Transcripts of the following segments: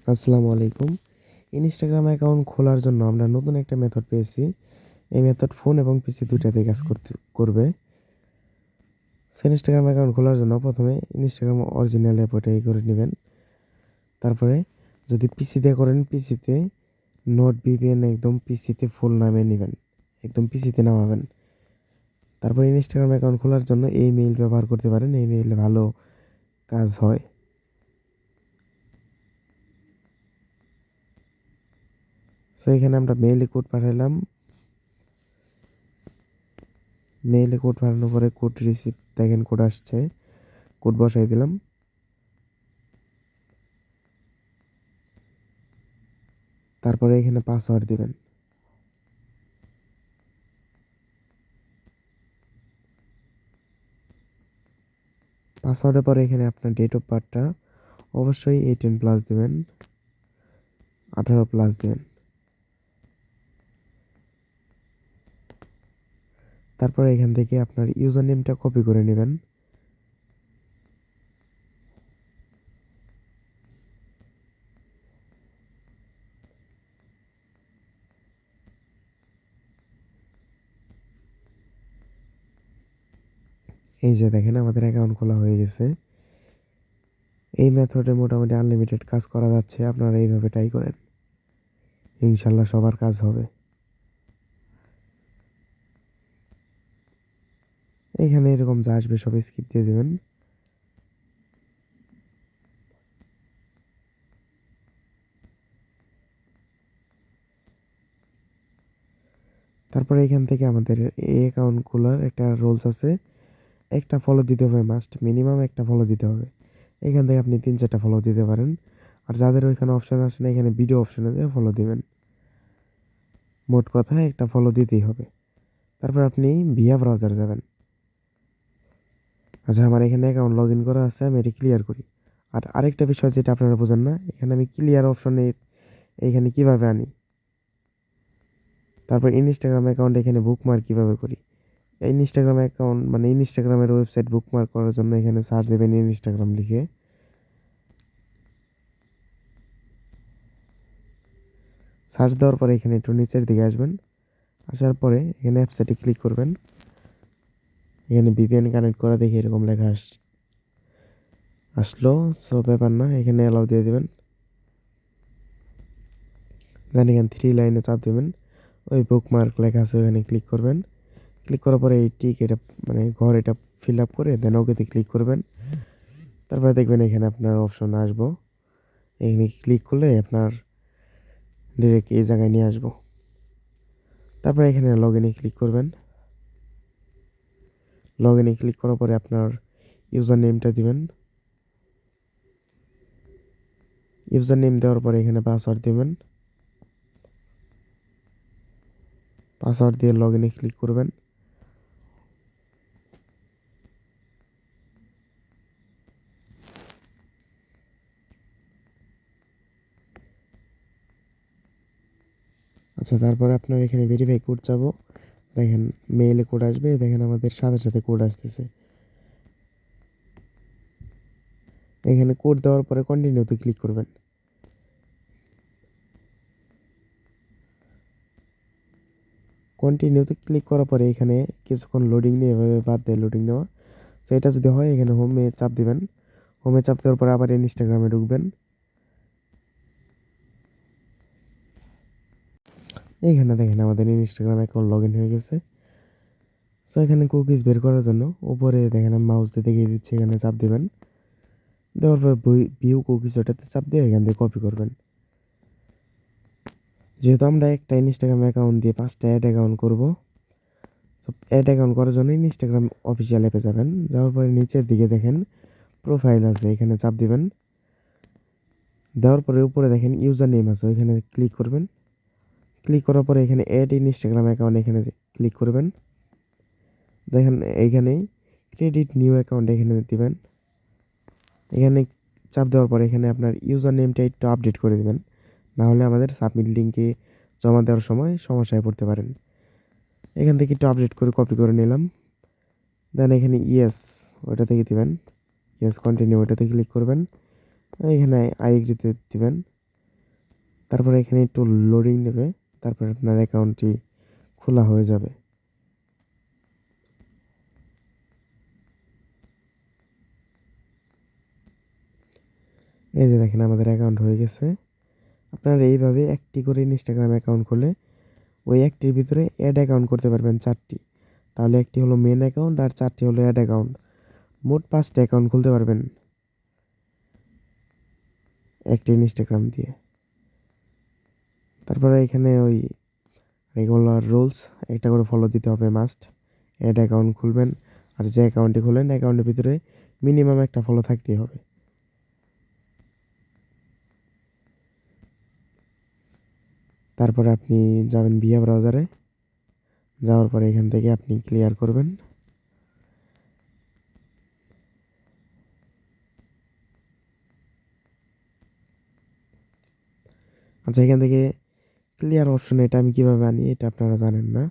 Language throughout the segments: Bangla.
আসসালামু আলাইকুম। ইনস্টাগ্রাম অ্যাকাউন্ট খোলার জন্য আমরা নতুন একটা মেথড পেয়েছি। এই মেথড ফোন এবং পিসি দুইটাতেই কাজ করবে। সো ইনস্টাগ্রাম অ্যাকাউন্ট খোলার জন্য প্রথমে ইনস্টাগ্রাম অরিজিনাল অ্যাপ ওটা করে নেবেন। তারপরে যদি পিসিতে করেন পিসিতে নোট ভিপিএন একদম পিসিতে ফুল নামিয়ে নেবেন। একদম পিসিতে নামাবেন। তারপর ইনস্টাগ্রাম অ্যাকাউন্ট খোলার জন্য এই মেইল ব্যবহার করতে পারেন। এই মেইলে ভালো কাজ হয়। সো এখানে আমরা মেইলে কোড পাঠালাম। মেইলে কোড পাঠানোর পরে কোড রিসিভ দেখেন কোড আসছে। কোড বসাই দিলাম। তারপরে এখানে পাসওয়ার্ড দিবেন। পাসওয়ার্ডের পরে এখানে আপনার ডেট অফ বার্থটা অবশ্যই 18+ দিবেন, 18+ দিবেন। তারপরে এখান থেকে আপনার ইউজার নেমটা কপি করে নেবেন। এই যে দেখেন আমাদের অ্যাকাউন্ট খোলা হয়ে গেছে। এই মেথডে মোটামুটি আনলিমিটেড কাজ করা যাচ্ছে। আপনারা এইভাবে ট্রাই করেন, ইনশাল্লাহ সবার কাজ হবে। এখানে এরকম যা আসবে সব স্কিপ দিয়ে দেবেন। তারপরে এখান থেকে আমাদের এই অ্যাকাউন্ট খোলার একটা রুলস আছে। একটা ফলো দিতে হবে, মাস্ট মিনিমাম একটা ফলো দিতে হবে। এখান থেকে আপনি 3-4টা ফলো দিতে পারেন। আর যাদের ওইখানে অপশন আসে না, এখানে ভিডিও অপশনে যেয়ে ফলো দিবেন। মোট কথা একটা ফলো দিতেই হবে। তারপর আপনি ভিয়া ব্রাউজার যাবেন। আচ্ছা, আমার এখানে অ্যাকাউন্ট লগ ইন করা আছে, আমি এটি ক্লিয়ার করি। আর আরেকটা বিষয় যেটা আপনারা বোঝেন না, এখানে আমি ক্লিয়ার অপশনে এইখানে কিভাবে আনি। তারপর ইনস্টাগ্রাম অ্যাকাউন্ট এখানে বুকমার্ক কিভাবে করি। এই ইনস্টাগ্রাম অ্যাকাউন্ট মানে ইনস্টাগ্রামের ওয়েবসাইট বুকমার্ক করার জন্য এখানে সার্চ দেবেন ইনস্টাগ্রাম লিখে। সার্চ দেওয়ার পরে এখানে একটু নিচের দিকে আসবেন। আসার পরে এখানে ওয়েবসাইটে ক্লিক করবেন। এখানে ভিপিএন কানেক্ট করা দেখে এরকম লেখা আসলো। সো ব্যাপার না, এখানে অ্যালাউ দিয়ে দেবেন। দেন এখানে 3 লাইনে চাপ দেবেন। ওই বুকমার্ক লেখা আছে ওখানে ক্লিক করবেন। ক্লিক করার পরে এই টিক এটা মানে ঘর এটা ফিল আপ করে দেন ওকেতে ক্লিক করবেন। তারপরে দেখবেন এখানে আপনার অপশন আসবো। এখানে ক্লিক করলে আপনার ডিরেক্ট এই জায়গায় নিয়ে আসবো। তারপরে এখানে লগ ইনে ক্লিক করবেন। লগ ইনে ক্লিক করার পরে আপনার ইউজার নেমটা দিবেন। ইউজার নেম দেওয়ার পরে এখানে পাসওয়ার্ড দিবেন। পাসওয়ার্ড দিয়ে লগ ইনে ক্লিক করবেন। আচ্ছা, তারপরে আপনার এখানে ভেরিফাই কোড যাবো। দেখেন মেইলে কোড আসবে, দেখেন আমাদের সাথে সাথে কোড আসতেছে। এখানে কোড দেওয়ার পরে কন্টিনিউতে ক্লিক করবেন। কন্টিনিউতে ক্লিক করার পরে এখানে কিছুক্ষণ লোডিং নিয়ে এভাবে বাদ দেয় লোডিং নেওয়া। সো এটা যদি হয় এখানে হোমে চাপ দিবেন। হোমে চাপ দেওয়ার পরে আবার ইনস্টাগ্রামে ঢুকবেন। এইখানে দেখেন আমাদের ইনস্টাগ্রাম অ্যাকাউন্ট লগ ইন হয়ে গেছে। সো এখানে কুকিজ বের করার জন্য উপরে দেখেন আমি মাউস দিয়ে দেখিয়ে দিচ্ছি, এখানে চাপ দিবেন। দেওয়ার পর ভিউ কুকিজ ওটাতে চাপ দিয়ে এখান থেকে কপি করবেন। যেহেতু আমরা একটা ইনস্টাগ্রাম অ্যাকাউন্ট দিয়ে 5টা অ্যাড অ্যাকাউন্ট করবো, সো অ্যাড অ্যাকাউন্ট করার জন্য ইনস্টাগ্রাম অফিসিয়াল অ্যাপে যাবেন। যাওয়ার পরে নিচের দিকে দেখেন প্রোফাইল আছে, এখানে চাপ দিবেন। দেওয়ার পরে উপরে দেখেন ইউজার নেম আছে, ওইখানে ক্লিক করবেন। ক্লিক করার পরে এখানে অ্যাড ইনস্টাগ্রাম অ্যাকাউন্ট এখানে ক্লিক করবেন। দেখেন এইখানে ক্রেডিট নিউ অ্যাকাউন্ট এখানে দিবেন। এখানে চাপ দেওয়ার পরে এখানে আপনার ইউজার নেমটা একটু আপডেট করে দিবেন, না হলে আমাদের সাবমিট লিঙ্কে জমা দেওয়ার সময় সমস্যায় পড়তে পারেন। এখান থেকে একটু আপডেট করে কপি করে নিলাম। দেন এখানে ইয়েস ওটা থেকে দিবেন। ইয়েস কন্টিনিউ ওটাতে ক্লিক করবেন। এখানে আই এগ্রিতে দিবেন। তারপরে এখানে একটু লোডিং নেবে, তারপরে আপনার অ্যাকাউন্টটি খোলা হয়ে যাবে। এই যে দেখেন আমাদের অ্যাকাউন্ট হয়ে গেছে। আপনারা এইভাবে একটি করে ইনস্টাগ্রাম অ্যাকাউন্ট খুলে ওই একটির ভিতরে অ্যাড অ্যাকাউন্ট করতে পারবেন 4টি। তাহলে একটি হলো মেন অ্যাকাউন্ট আর 4টি হলো অ্যাড অ্যাকাউন্ট। মোট 5টা অ্যাকাউন্ট খুলতে পারবেন একটি ইনস্টাগ্রাম দিয়ে। তারপরে এখানে ওই রেগুলার রুলস একটা করে ফলো দিতে হবে মাস্ট। অ্যাড অ্যাকাউন্ট খুলবেন আর যে অ্যাকাউন্টটি খুলবেন অ্যাকাউন্টের ভিতরে মিনিমাম একটা ফলো থাকতেই হবে। তারপরে আপনি যাবেন ভিয়া ব্রাউজারে, যাওয়ার পরে এখান থেকে আপনি ক্লিয়ার করবেন। আচ্ছা, এখান থেকে ক্লিয়ার অপশন এটা আমি কিভাবে আনি এটা আপনারা জানেন না।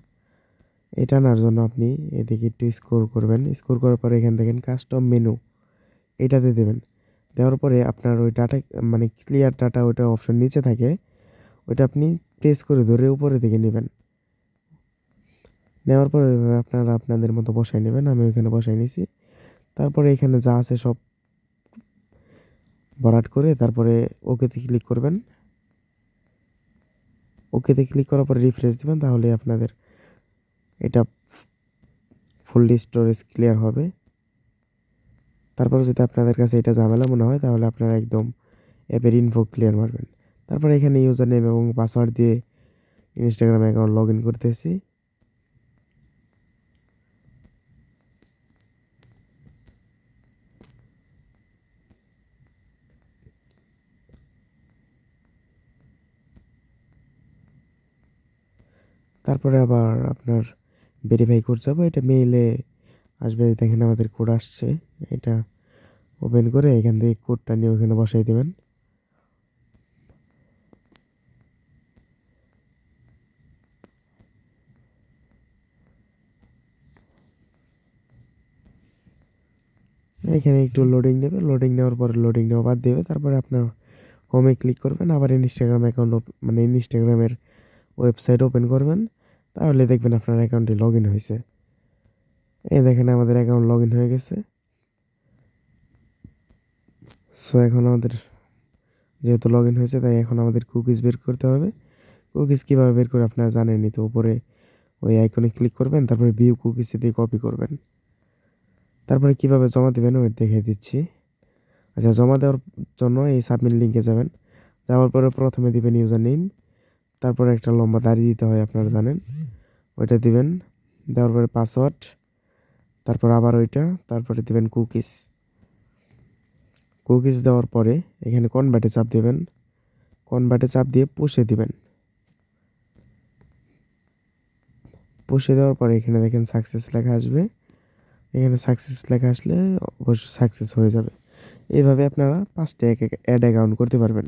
এটা আনার জন্য আপনি এদিকে একটু স্ক্রল করবেন, স্ক্রল করার পরে এখান থেকে কাস্টম মেনু এটাতে দেবেন। দেওয়ার পরে আপনার ওই ডাটা মানে ক্লিয়ার ডাটা ওইটা অপশন নিচে থাকে, ওইটা আপনি প্রেস করে ধরে উপরে দিকে নেবেন। নেওয়ার পরে আপনারা আপনাদের মতো বসাই নেবেন, আমি ওইখানে বসাই নিছি। তারপরে এখানে যা আছে সব ভরাট করে তারপরে ওকেতে ক্লিক করবেন। ওকেতে ক্লিক করার পরে রিফ্রেশ দিবেন, তাহলে আপনাদের এটা ফুললি স্টোরেজ ক্লিয়ার হবে। তারপরে যদি আপনাদের কাছে এটা ঝামেলা মনে হয় তাহলে আপনারা একদম অ্যাপের ইনফো ক্লিয়ার মারবেন। তারপরে এখানে ইউজার নেম এবং পাসওয়ার্ড দিয়ে ইনস্টাগ্রাম অ্যাকাউন্ট লগ ইন করতেছি। তারপরে আবার আপনার ভেরিফাই কোড যাবো, এটা মেইলে আসবে। দেখেন আমাদের কোড আসছে, এটা ওপেন করে এখান থেকে কোডটা নিয়ে ওখানে বসাই দেবেন। এখানে একটু লোডিং নেবে, লোডিং নেওয়ার পরে লোডিং নেওয়া বাদ দেবে। তারপরে আপনার হোমে ক্লিক করবেন, আবার ইনস্টাগ্রাম অ্যাকাউন্ট মানে ইনস্টাগ্রামের ওয়েবসাইট ওপেন করবেন, তাহলে দেখবেন আপনার অ্যাকাউন্টটি লগ ইন হয়েছে। এই দেখেন আমাদের অ্যাকাউন্ট লগ ইন হয়ে গেছে। সো এখন আমাদের যেহেতু লগ ইন হয়েছে তাই এখন আমাদের কুকিজ বের করতে হবে। কুকিজ কীভাবে বের করে আপনারা জানেনই তো, উপরে ওই আইকনে ক্লিক করবেন, তারপরে ভিউ কুকিজে দিয়ে কপি করবেন। তারপরে কিভাবে জমা দেবেন ওই দেখিয়ে দিচ্ছি। আচ্ছা, জমা দেওয়ার জন্য এই সাবমিট লিঙ্কে যাবেন, যাওয়ার পরে প্রথমে দিবেন ইউজার নেম, তারপরে একটা লম্বা দাড়ি দিতে হয় আপনারা জানেন, ওইটা দিবেন। দেওয়ার পরে পাসওয়ার্ড, তারপর আবার ওইটা, তারপরে দিবেন কুকিজ। কুকিজ দেওয়ার পরে এখানে কনভার্টে চাপ দেবেন, কনভার্টে চাপ দিয়ে পুষে দিবেন। পুষে দেওয়ার পরে এখানে দেখেন সাকসেস লেখা আসবে, এখানে সাকসেস লেখা আসলে অবশ্যই সাকসেস হয়ে যাবে। এইভাবে আপনারা 5টা অ্যাড অ্যাকাউন্ট করতে পারবেন।